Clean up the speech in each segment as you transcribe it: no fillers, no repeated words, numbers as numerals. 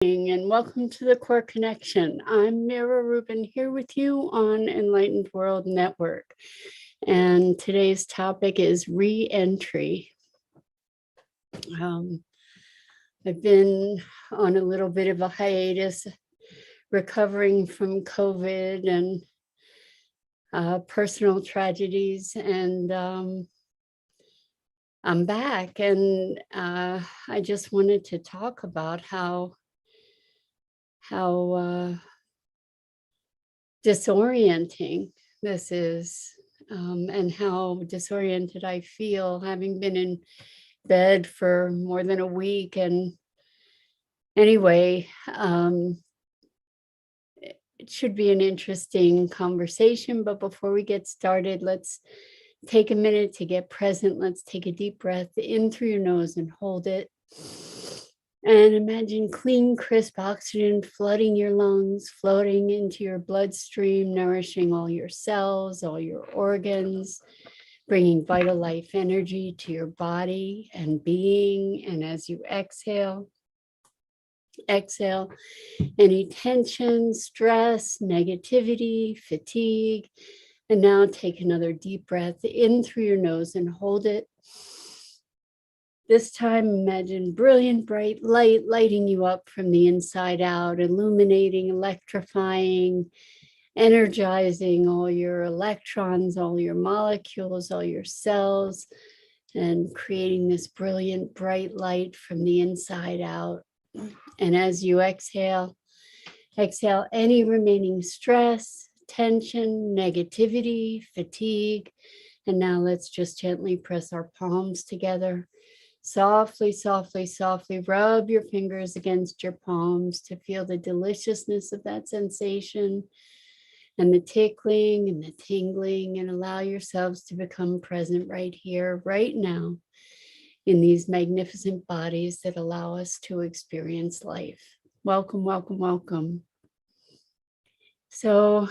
And welcome to the Core Connection. I'm Mira Rubin here with you on Enlightened World Network. And today's topic is re-entry. I've been on a little bit of a hiatus recovering from COVID and personal tragedies, and I'm back, and I just wanted to talk about how disorienting this is, and how disoriented I feel, having been in bed for more than a week. And anyway, it should be an interesting conversation, but before we get started, let's take a minute to get present. Let's take a deep breath in through your nose and hold it. And imagine clean, crisp oxygen flooding your lungs, floating into your bloodstream, nourishing all your cells, all your organs, bringing vital life energy to your body and being. And as you exhale any tension, stress, negativity, fatigue. And now take another deep breath in through your nose and hold it. This time, imagine brilliant, bright light lighting you up from the inside out, illuminating, electrifying, energizing all your electrons, all your molecules, all your cells, and creating this brilliant, bright light from the inside out. And as you exhale any remaining stress, tension, negativity, fatigue. And now let's just gently press our palms together. Softly, softly, softly rub your fingers against your palms to feel the deliciousness of that sensation and the tickling and the tingling, and allow yourselves to become present right here, right now, in these magnificent bodies that allow us to experience life. Welcome, welcome, welcome. So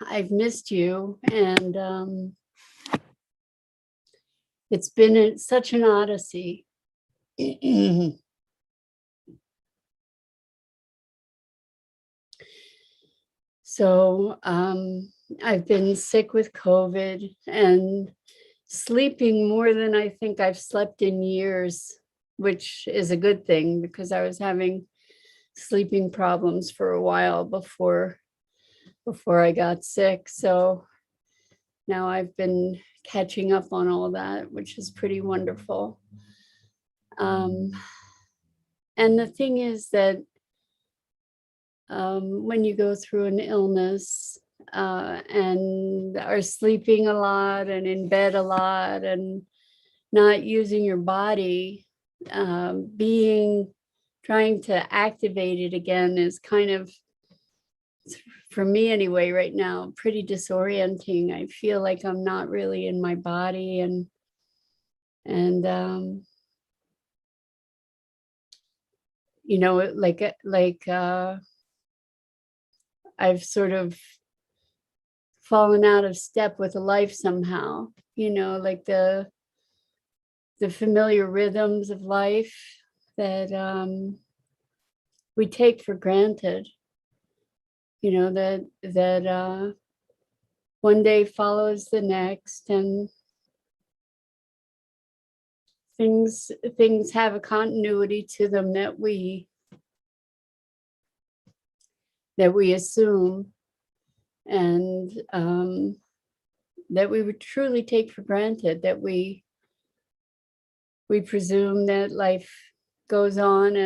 I've missed you, and it's been such an odyssey. So I've been sick with COVID and sleeping more than I think I've slept in years, which is a good thing because I was having sleeping problems for a while before I got sick. So now I've been catching up on all that, which is pretty wonderful. And the thing is that when you go through an illness and are sleeping a lot and in bed a lot and not using your body, trying to activate it again is kind of, for me anyway, right now, pretty disorienting. I feel like I'm not really in my body, and you know, like I've sort of fallen out of step with life somehow, you know, like the familiar rhythms of life that we take for granted, you know, that one day follows the next, and things have a continuity to them that we assume, and that we would truly take for granted, that we presume that life goes on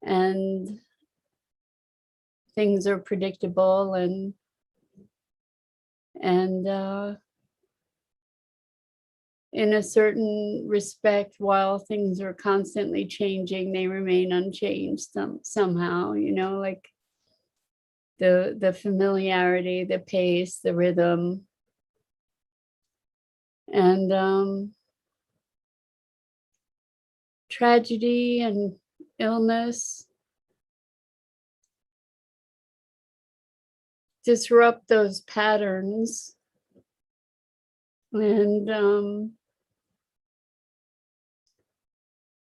and things are predictable, and in a certain respect, while things are constantly changing, they remain unchanged somehow, you know, like the familiarity, the pace, the rhythm. And tragedy and illness disrupt those patterns, and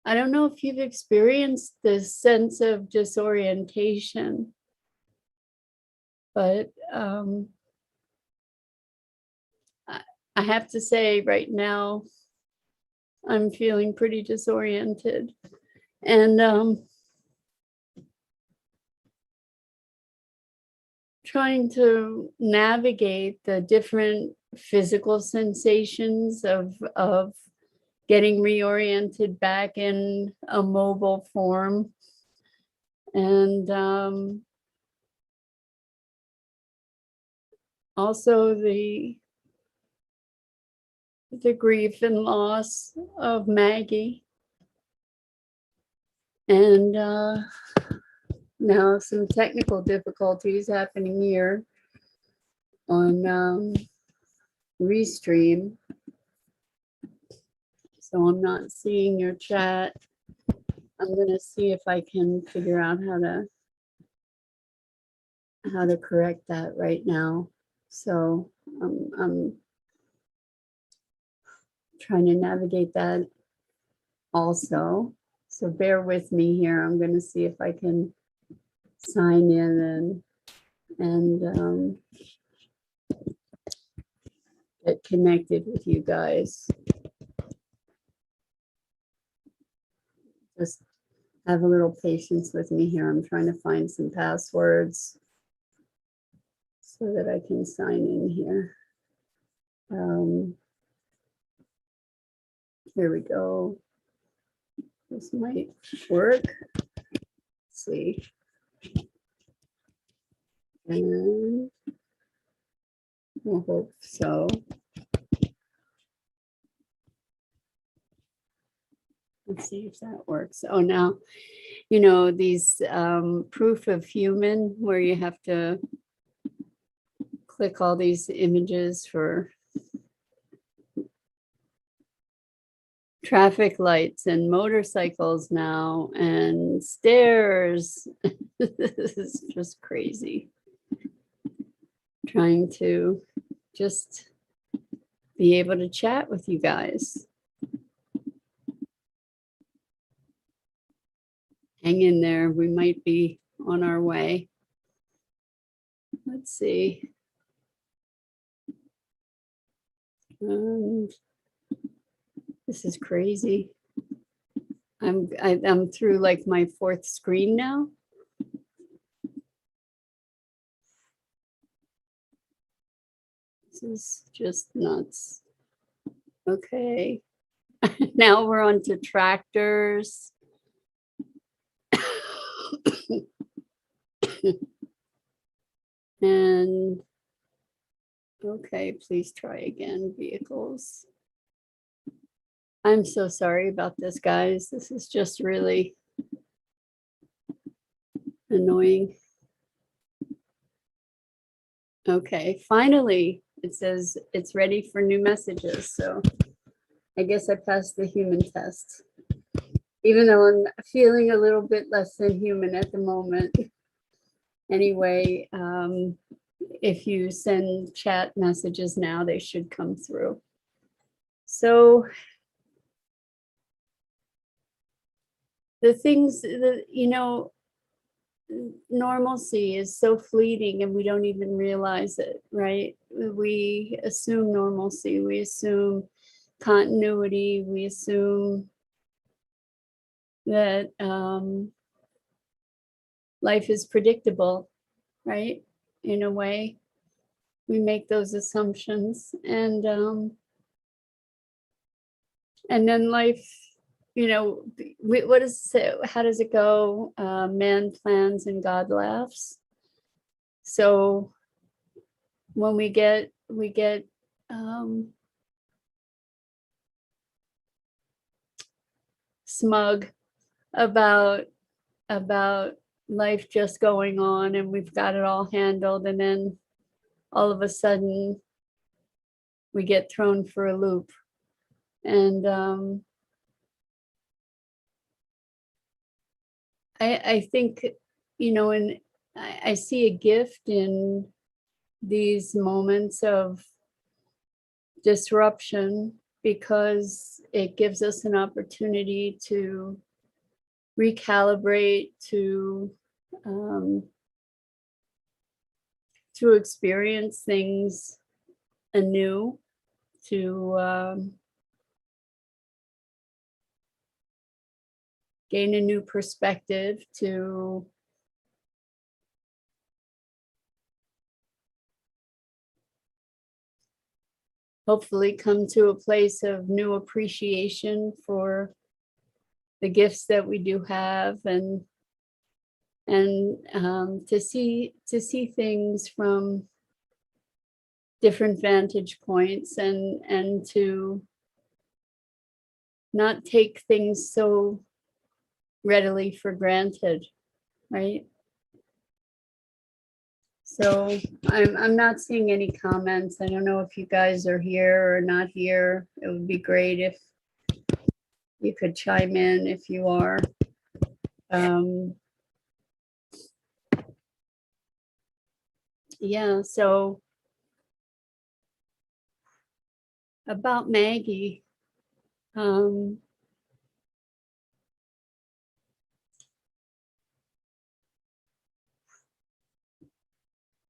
I don't know if you've experienced this sense of disorientation, but I have to say right now, I'm feeling pretty disoriented. And trying to navigate the different physical sensations of getting reoriented back in a mobile form, and also the grief and loss of Maggie, and now some technical difficulties happening here on Restream. So I'm not seeing your chat. I'm going to see if I can figure out how to correct that right now. So I'm trying to navigate that also. So bear with me here. I'm going to see if I can sign in and get connected with you guys. Just have a little patience with me here. I'm trying to find some passwords so that I can sign in here. Here we go. This might work. Let's see. And I hope so. Let's see if that works. Oh, now, you know, these proof of human where you have to click all these images for traffic lights and motorcycles now and stairs. This is just crazy. Trying to just be able to chat with you guys. Hang in there. We might be on our way. Let's see. This is crazy. I'm through like my fourth screen now. This is just nuts. Okay. Now we're on to tractors. And okay, please try again, vehicles. I'm so sorry about this, guys. This is just really annoying. Okay, finally, it says it's ready for new messages. So I guess I passed the human test, even though I'm feeling a little bit less than human at the moment. Anyway, if you send chat messages now, they should come through. So the things that, you know, normalcy is so fleeting and we don't even realize it, right? We assume normalcy, we assume continuity, we assume that life is predictable, right? In a way, we make those assumptions, and then life, you know, what is it, how does it go? Man plans and God laughs. So when we get smug about life just going on and we've got it all handled, and then all of a sudden we get thrown for a loop. And I think, you know, and I see a gift in these moments of disruption, because it gives us an opportunity to recalibrate, to experience things anew, to gain a new perspective, to hopefully come to a place of new appreciation for the gifts that we do have, and to see things from different vantage points, and to not take things so readily for granted, right? So I'm not seeing any comments. I don't know if you guys are here or not here. It would be great if you could chime in if you are. Yeah, so about Maggie,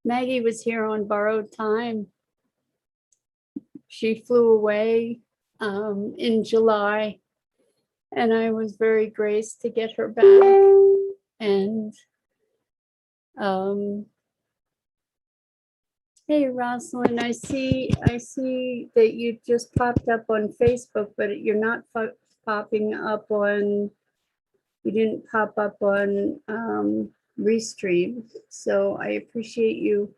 Maggie was here on borrowed time. She flew away in July, and I was very graced to get her back. And hey, Rosalind, I see that you just popped up on Facebook, but you're not popping up on. You didn't pop up on Restream, so I appreciate you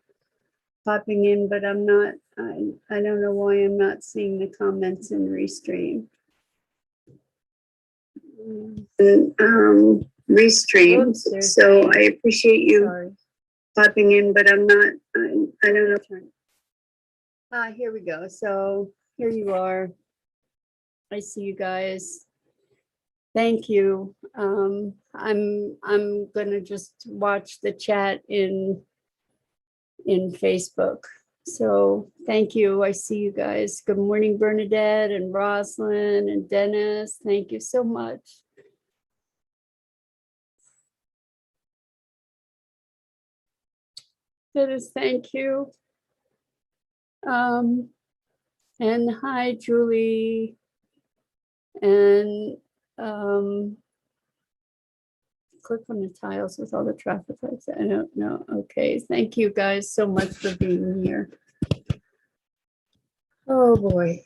popping in, but I'm not. I don't know why I'm not seeing the comments in Restream. Restream. Oops, so I appreciate you popping in, but I'm not. I don't know. Here we go. So here you are. I see you guys. Thank you. I'm gonna just watch the chat in Facebook. So thank you. I see you guys. Good morning, Bernadette and Rosalind and Dennis. Thank you so much. Dennis, thank you. And hi, Julie. And click on the tiles with all the traffic lights. I don't know. Okay, thank you guys so much for being here. Oh boy.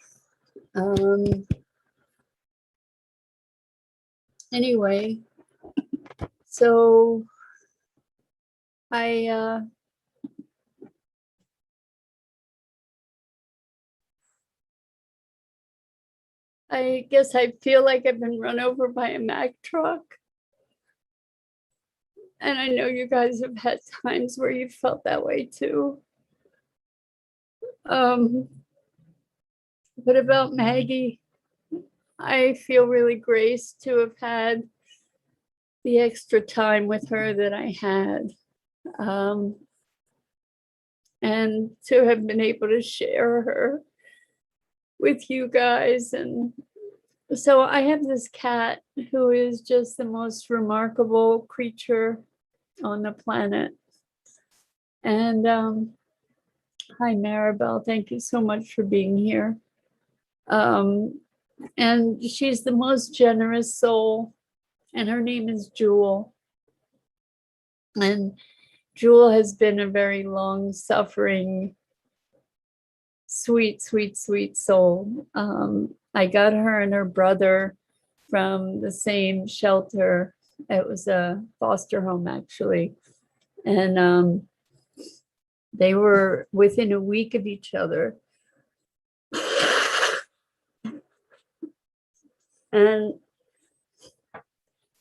Anyway, so I guess I feel like I've been run over by a Mack truck. And I know you guys have had times where you felt that way too. But about Maggie, I feel really graced to have had the extra time with her that I had. And to have been able to share her with you guys. And so I have this cat who is just the most remarkable creature on the planet. And hi, Maribel. Thank you so much for being here. And she's the most generous soul, and her name is Jewel. And Jewel has been a very long-suffering, sweet, sweet, sweet soul. I got her and her brother from the same shelter. It was a foster home, actually. And they were within a week of each other. And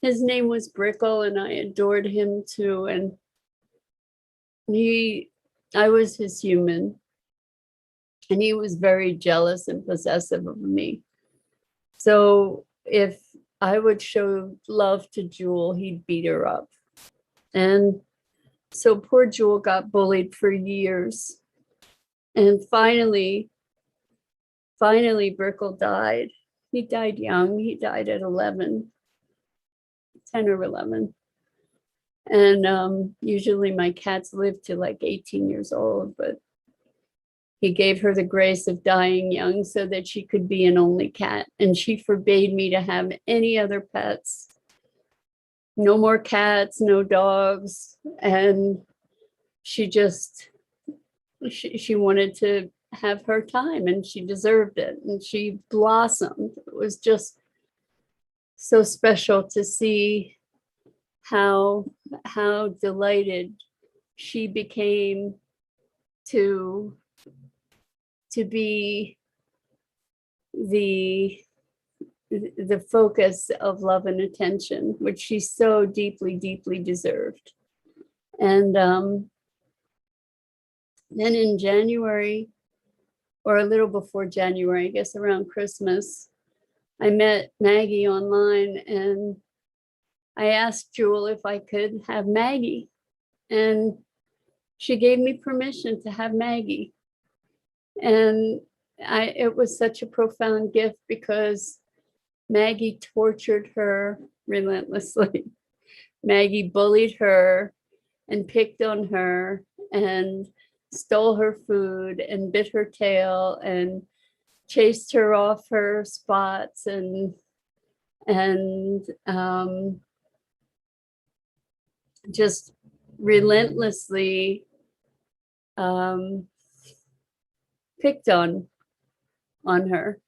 his name was Brickle, and I adored him too. And I was his human. And he was very jealous and possessive of me. So if I would show love to Jewel, he'd beat her up. And so poor Jewel got bullied for years. And finally, finally Brickle died. He died young. He died at 11, 10 or 11. And usually my cats live to like 18 years old, but he gave her the grace of dying young so that she could be an only cat. And she forbade me to have any other pets. No more cats, no dogs. And she just, she wanted to have her time, and she deserved it. And she blossomed. It was just so special to see how delighted she became to be the focus of love and attention, which she so deeply, deeply deserved. And then in January, or a little before January, I guess around Christmas, I met Maggie online, and I asked Jewel if I could have Maggie. And she gave me permission to have Maggie. And it was such a profound gift, because Maggie tortured her relentlessly. Maggie bullied her and picked on her and stole her food and bit her tail and chased her off her spots and just relentlessly picked on her.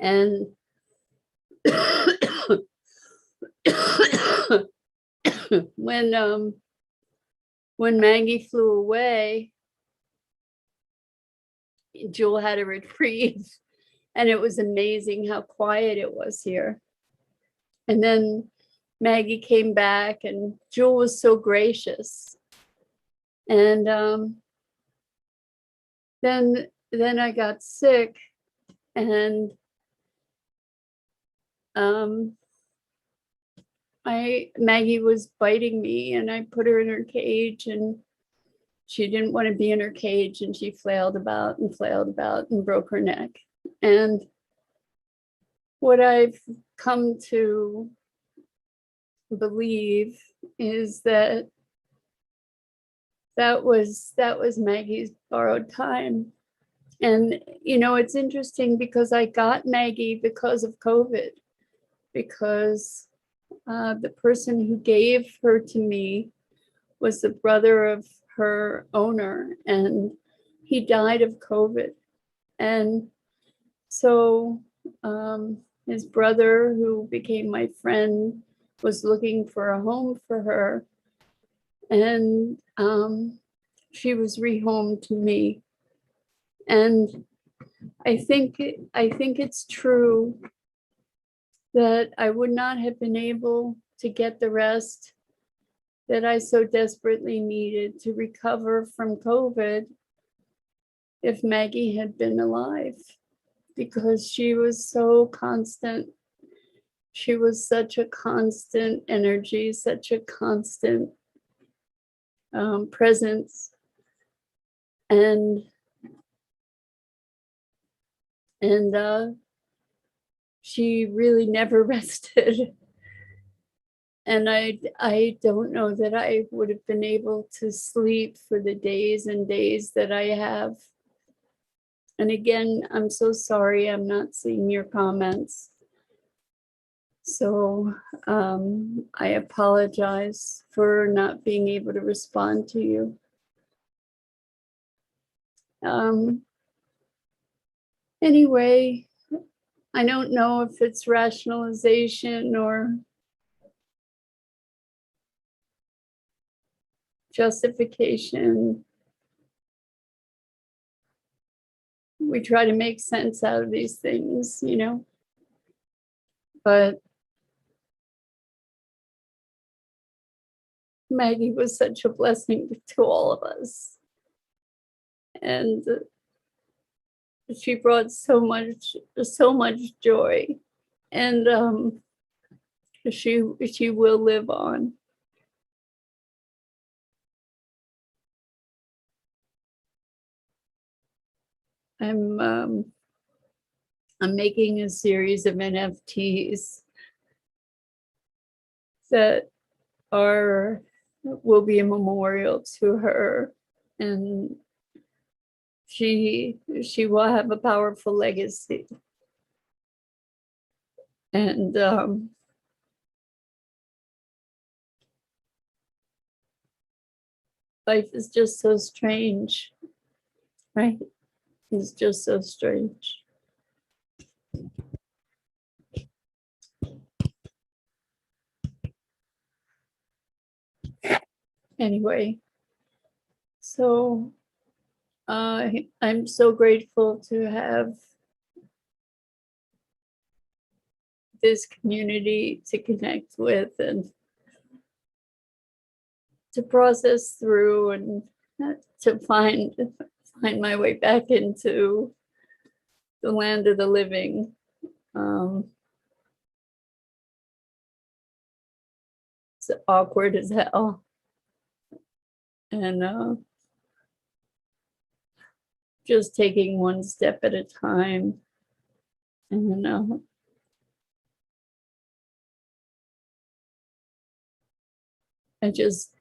And when Maggie flew away, Jewel had a reprieve, and it was amazing how quiet it was here. And then Maggie came back, and Jewel was so gracious. And then I got sick, and Maggie was biting me, and I put her in her cage, and she didn't want to be in her cage, and she flailed about and broke her neck. And what I've come to believe is that was Maggie's borrowed time. And it's interesting, because I got Maggie because of COVID, because the person who gave her to me was the brother of her owner, and he died of COVID. And so his brother, who became my friend, was looking for a home for her, and she was rehomed to me. And I think it's true that I would not have been able to get the rest that I so desperately needed to recover from COVID if Maggie had been alive, because she was so constant. She was such a constant energy, such a constant presence. And she really never rested. And I don't know that I would have been able to sleep for the days and days that I have. And again, I'm so sorry I'm not seeing your comments. So I apologize for not being able to respond to you. Anyway, I don't know if it's rationalization or justification. We try to make sense out of these things, but Maggie was such a blessing to all of us. And she brought so much joy. And she will live on. I'm I'm making a series of NFTs that will be a memorial to her, and she will have a powerful legacy. And life is just so strange, right? It's just so strange. Anyway, so I'm so grateful to have this community to connect with and to process through, and to find my way back into the land of the living. It's awkward as hell, and just taking one step at a time. And I just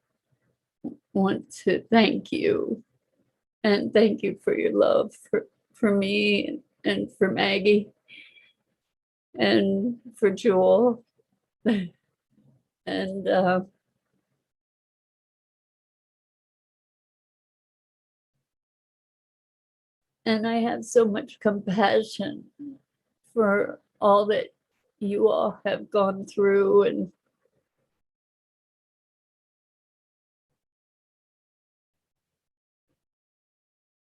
want to thank you, and thank you for your love for me and for Maggie and for Jewel. And I have so much compassion for all that you all have gone through, and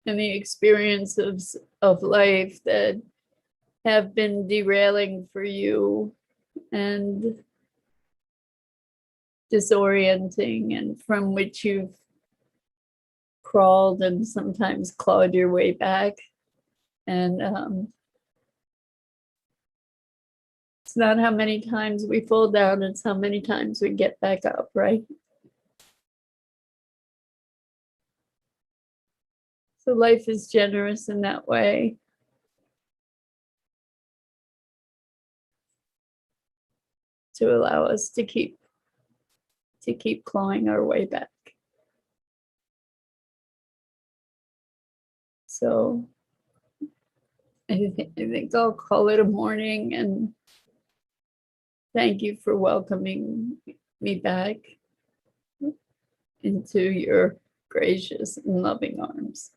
the experiences of life that have been derailing for you and disorienting, and from which you've crawled and sometimes clawed your way back. And it's not how many times we fall down, it's how many times we get back up, right? So life is generous in that way. To allow us to keep clawing our way back. So I think I'll call it a morning, and thank you for welcoming me back into your gracious and loving arms.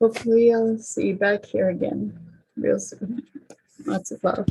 Hopefully I'll see you back here again real soon. Lots of love.